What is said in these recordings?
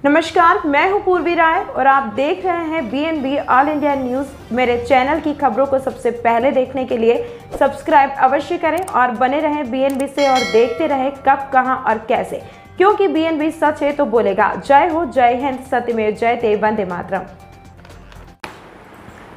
नमस्कार, मैं हूं पूर्वी राय और आप देख रहे हैं बीएनबी ऑल इंडिया न्यूज़। मेरे चैनल की खबरों को सबसे पहले देखने के लिए सब्सक्राइब अवश्य करें और बने रहें बीएनबी से और देखते रहें कब, कहां और कैसे, क्योंकि बीएनबी सच है तो बोलेगा। जय हो, जय हिंद, सत्यमेव जयते, वंदे मातरम।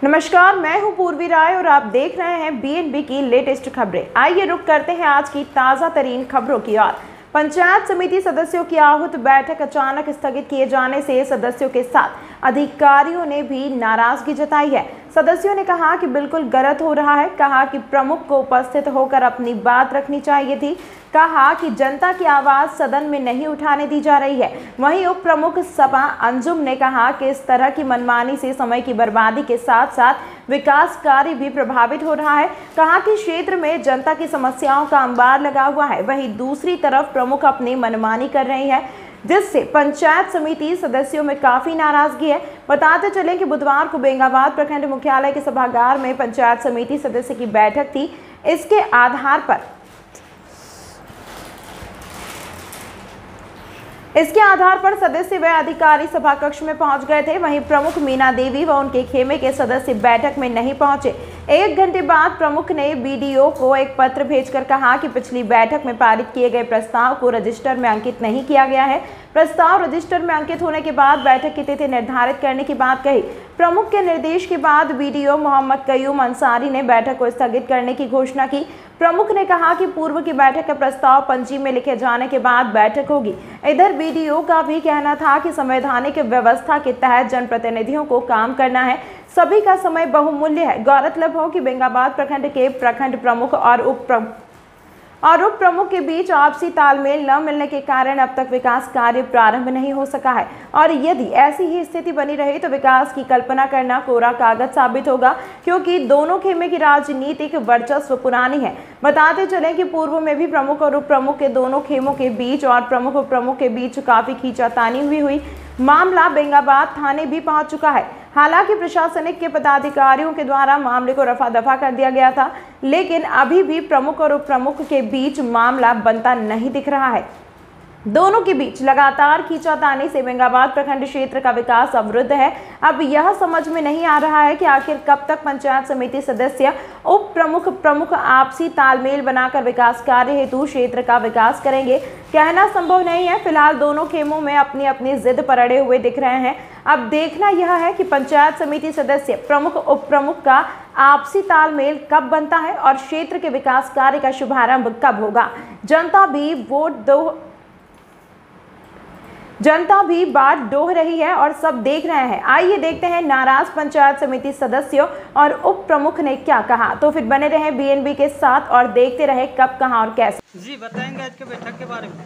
नमस्कार, मैं हूं पूर्वी राय और आप देख रहे हैं बीएनबी की लेटेस्ट खबरें। आइए रुक करते हैं आज की ताज़ा तरीन खबरों की ओर। पंचायत समिति सदस्यों की आहूत बैठक अचानक स्थगित किए जाने से सदस्यों के साथ अधिकारियों ने भी नाराजगी जताई है। सदस्यों ने कहा कि बिल्कुल गलत हो रहा है। कहा कि प्रमुख को उपस्थित होकर अपनी बात रखनी चाहिए थी। कहा कि जनता की आवाज सदन में नहीं उठाने दी जा रही है। वहीं उप प्रमुख सपा अंजुम ने कहा कि इस तरह की मनमानी से समय की बर्बादी के साथ साथ विकास कार्य भी प्रभावित हो रहा है। कहा कि क्षेत्र में जनता की समस्याओं का अंबार लगा हुआ है, वहीं दूसरी तरफ प्रमुख अपनी मनमानी कर रही है, जिससे पंचायत समिति सदस्यों में काफी नाराजगी है। बताते चलें कि बुधवार को बेंगाबाद प्रखंड मुख्यालय के सभागार में पंचायत समिति सदस्य की बैठक थी। इसके आधार पर सदस्य व अधिकारी सभा कक्ष में पहुंच गए थे। वहीं प्रमुख मीना देवी व उनके खेमे के सदस्य बैठक में नहीं पहुंचे। 1 घंटे बाद प्रमुख ने बीडीओ को एक पत्र भेजकर कहा कि पिछली बैठक में पारित किए गए प्रस्ताव को रजिस्टर में अंकित नहीं किया गया है। प्रस्ताव रजिस्टर में अंकित होने के बाद बैठक की तिथि निर्धारित करने की बात कही। प्रमुख के निर्देश के बाद बीडीओ मोहम्मद कयूम अंसारी ने बैठक को स्थगित करने की घोषणा की। प्रमुख ने कहा कि पूर्व की बैठक का प्रस्ताव पंजी में लिखे जाने के बाद बैठक होगी। इधर बीडीओ का भी कहना था कि संवैधानिक व्यवस्था के तहत जनप्रतिनिधियों को काम करना है, सभी का समय बहुमूल्य है। गौरतलब हो कि बेंगाबाद प्रखंड के प्रखंड प्रमुख और उप प्रमुख के बीच आपसी तालमेल न मिलने के कारण अब तक विकास कार्य प्रारंभ नहीं हो सका है और यदि ऐसी ही स्थिति बनी रही तो विकास की कल्पना करना कोरा कागज साबित होगा, क्योंकि दोनों खेमे की राजनीतिक वर्चस्व पुरानी है। बताते चलें कि पूर्व में भी प्रमुख और उप प्रमुख के दोनों खेमों के बीच और प्रमुख उप प्रमुख के बीच काफी खींचातानी भी हुई। मामला बेंगाबाद थाने भी पहुंच चुका है। हालांकि प्रशासनिक के पदाधिकारियों के द्वारा मामले को रफा दफा कर दिया गया था, लेकिन अभी भी प्रमुख और उप प्रमुख के बीच मामला बनता नहीं दिख रहा है। दोनों के बीच लगातार खींचातानी से बेंगाबाद प्रखंड क्षेत्र का विकास अवरुद्ध है। अब यह समझ में नहीं आ रहा है कि आखिर कब तक पंचायत समिति सदस्य उप प्रमुख आपसी तालमेल बनाकर विकास कार्य हेतु क्षेत्र का विकास करेंगे। कहना संभव नहीं है। फिलहाल दोनों खेमों में अपनी अपनी जिद पर अड़े हुए दिख रहे हैं। अब देखना यह है कि पंचायत समिति सदस्य प्रमुख उप प्रमुख का आपसी तालमेल कब बनता है और क्षेत्र के विकास कार्य का शुभारंभ कब होगा। जनता भी बात डोह रही है और सब देख रहे हैं। आइए देखते हैं नाराज पंचायत समिति सदस्यों और उप प्रमुख ने क्या कहा। तो फिर बने रहें बीएनबी के साथ और देखते रहे कब, कहां और कैसे। जी बताएंगे आज के बैठक के बारे में।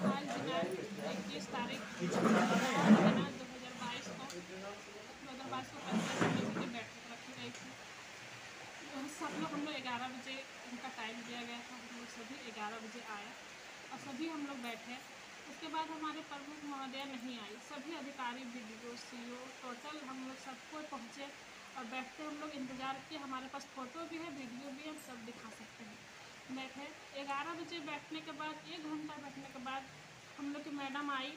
आज दिनांक 21 तारीख 2022 को पंचायत समिति की बैठक रखी गई थी। सब लोग हम लोग 11 बजे उनका टाइम दिया गया था। हम लोग सभी 11 बजे आए और सभी हम लोग बैठे। उसके बाद हमारे प्रमुख महोदय नहीं आई। सभी अधिकारी बीडीओ सीईओ टोटल हम लोग सब कोई पहुँचे और बैठते हम लोग इंतज़ार किए। हमारे पास फ़ोटो भी है, वीडियो भी, हम सब दिखा सकते हैं। बैठे 11 बजे बैठने के बाद 1 घंटा बैठने के बाद हम लोग की मैडम आई।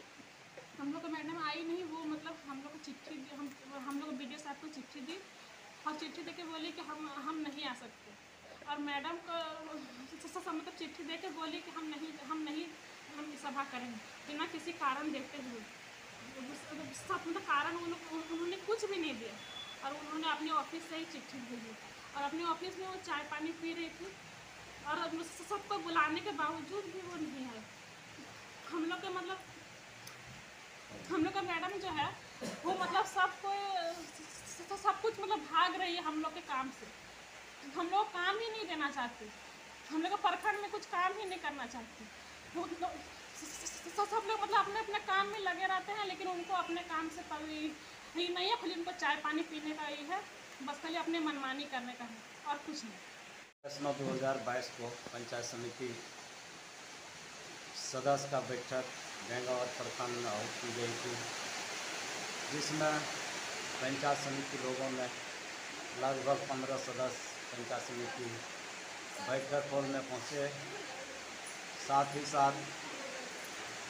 हम लोग को मैडम आई नहीं, वो मतलब हम लोग को चिट्ठी दी। हम लोग बीडीओ साहब को चिट्ठी दी और चिट्ठी दे के बोली कि हम नहीं आ सकते। और मैडम को मतलब चिट्ठी दे के बोली कि हम सभा करेंगे बिना किसी कारण देते हुए। मतलब कारण उन्होंने कुछ भी नहीं दिया और उन्होंने अपने ऑफिस से ही चिट्ठी भेजी और अपने ऑफिस में वो चाय पानी पी रही थी और सबको बुलाने के बावजूद भी वो नहीं आए। हम लोग का मैडम जो है वो मतलब सब कुछ मतलब भाग रही है हम लोग के काम से। हम लोग काम ही नहीं देना चाहते। हम लोग प्रखंड में कुछ काम ही नहीं करना चाहते। सब लोग मतलब अपने अपने काम में लगे रहते हैं, लेकिन उनको अपने काम से कोई ही नहीं है। खाली उनको चाय पानी पीने का ही है, बस खाली अपने मनमानी करने का है और कुछ नहीं। 10/9/2022 को पंचायत समिति सदस्य का बैठक बेंगाबाद प्रखंड में आहूत की गई थी, जिसमें पंचायत समिति लोगों में लगभग 15 सदस्य पंचायत समिति बैठक हॉल में पहुँचे। साथ ही साथ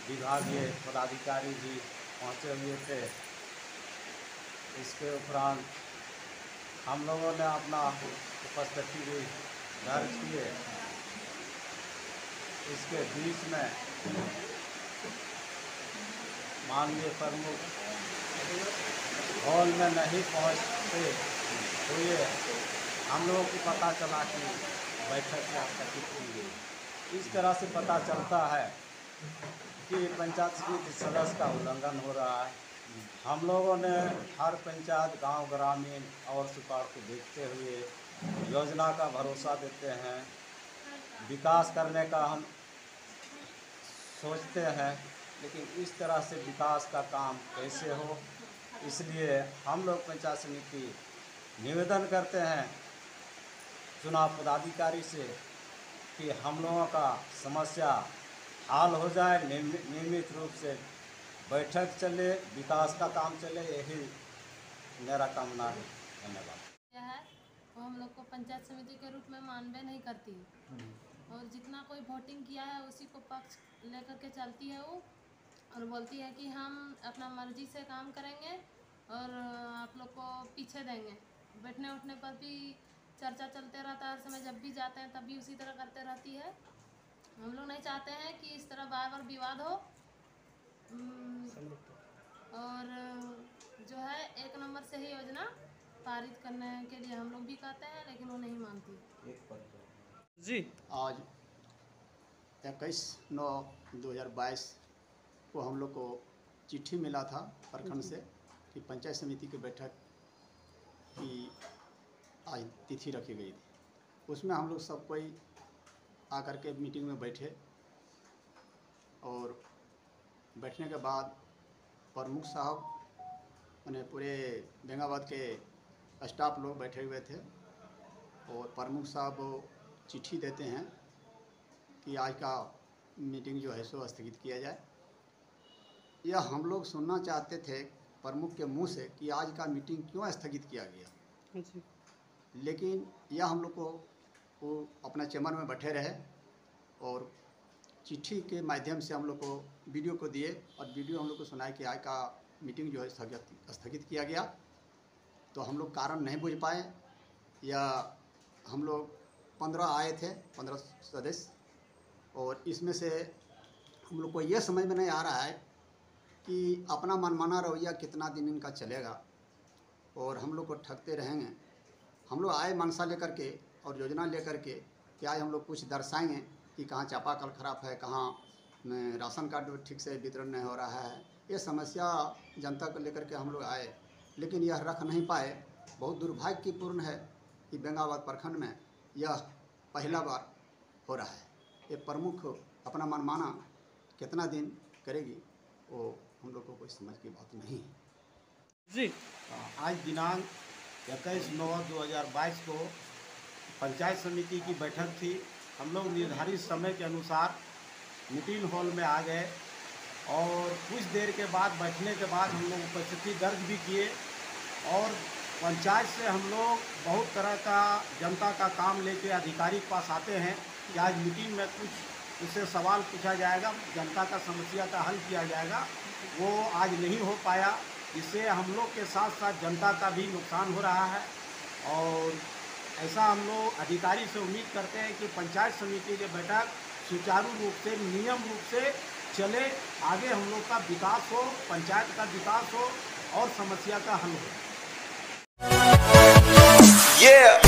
विभागीय पदाधिकारी भी पहुँचे हुए थे। इसके उपरांत हम लोगों ने अपना उपस्थिति भी दर्ज किए। इसके बीच में माननीय प्रमुख हॉल में नहीं पहुंचते हुए हम लोगों को पता चला कि बैठक स्थगित की गई। इस तरह से पता चलता है कि पंचायत समिति सदस्य का उल्लंघन हो रहा है। हम लोगों ने हर पंचायत, गांव, ग्रामीण और सुपार को देखते हुए योजना का भरोसा देते हैं, विकास करने का हम सोचते हैं, लेकिन इस तरह से विकास का काम कैसे हो, इसलिए हम लोग पंचायत समिति निवेदन करते हैं चुनाव पदाधिकारी से कि हम लोगों का समस्या हल हो जाए, नियमित रूप से बैठक चले, विकास का काम चले, यही मेरा कामना है। धन्यवाद। क्या है वो हम लोग को पंचायत समिति के रूप में मानवे नहीं करती और जितना कोई वोटिंग किया है उसी को पक्ष लेकर के चलती है वो, और बोलती है कि हम अपना मर्जी से काम करेंगे और आप लोग को पीछे देंगे। बैठने उठने पर भी चर्चा चलते रहता है, हर समय जब भी जाते हैं तब भी उसी तरह करते रहती है। हम लोग नहीं चाहते हैं कि इस तरह बार बार विवाद हो, और जो है 1 नंबर से ही योजना पारित करने के लिए हम लोग भी कहते हैं, लेकिन वो नहीं मानती जी। आज 21/9/2022 को हम लोग को चिट्ठी मिला था प्रखंड से कि पंचायत समिति की बैठक की आज तिथि रखी गई थी। उसमें हम लोग सब कोई आकर के मीटिंग में बैठे और बैठने के बाद प्रमुख साहब मैंने पूरे बेंगाबाद के स्टाफ लोग बैठे हुए थे और प्रमुख साहब चिट्ठी देते हैं कि आज का मीटिंग जो है सो स्थगित किया जाए। यह हम लोग सुनना चाहते थे प्रमुख के मुंह से कि आज का मीटिंग क्यों स्थगित किया गया, लेकिन यह हम लोग को वो अपना चैम्बर में बैठे रहे और चिट्ठी के माध्यम से हम लोग को वीडियो को दिए और वीडियो हम लोग को सुनाए कि आज का मीटिंग जो है स्थगित किया गया। तो हम लोग कारण नहीं बुझ पाए, या हम लोग 15 आए थे, 15 सदस्य, और इसमें से हम लोग को ये समझ में नहीं आ रहा है कि अपना मनमाना रवैया कितना दिन इनका चलेगा और हम लोग को ठगते रहेंगे। हम लोग आए मनसा लेकर के और योजना लेकर के कि आज हम लोग कुछ दर्शाएंगे कि कहाँ चापाकल खराब है, कहाँ राशन कार्ड ठीक से वितरण नहीं हो रहा है। ये समस्या जनता को लेकर के हम लोग आए, लेकिन यह रख नहीं पाए। बहुत दुर्भाग्यपूर्ण है कि बेंगाबाद प्रखंड में यह पहला बार हो रहा है। ये प्रमुख अपना मनमाना कितना दिन करेगी वो हम लोग को कोई समझ की बात नहीं है जी। आज दिनांक 21/9/2022 को पंचायत समिति की बैठक थी। हम लोग निर्धारित समय के अनुसार मीटिंग हॉल में आ गए और कुछ देर के बाद बैठने के बाद हम लोग उपस्थिति दर्ज भी किए और पंचायत से हम लोग बहुत तरह का जनता का काम लेके अधिकारी के पास आते हैं कि आज मीटिंग में कुछ उससे सवाल पूछा जाएगा, जनता का समस्या का हल किया जाएगा। वो आज नहीं हो पाया, इससे हम लोग के साथ साथ जनता का भी नुकसान हो रहा है। और ऐसा हम लोग अधिकारी से उम्मीद करते हैं कि पंचायत समिति की बैठक सुचारू रूप से, नियम रूप से चले, आगे हम लोग का विकास हो, पंचायत का विकास हो और समस्या का हल हो। Yeah.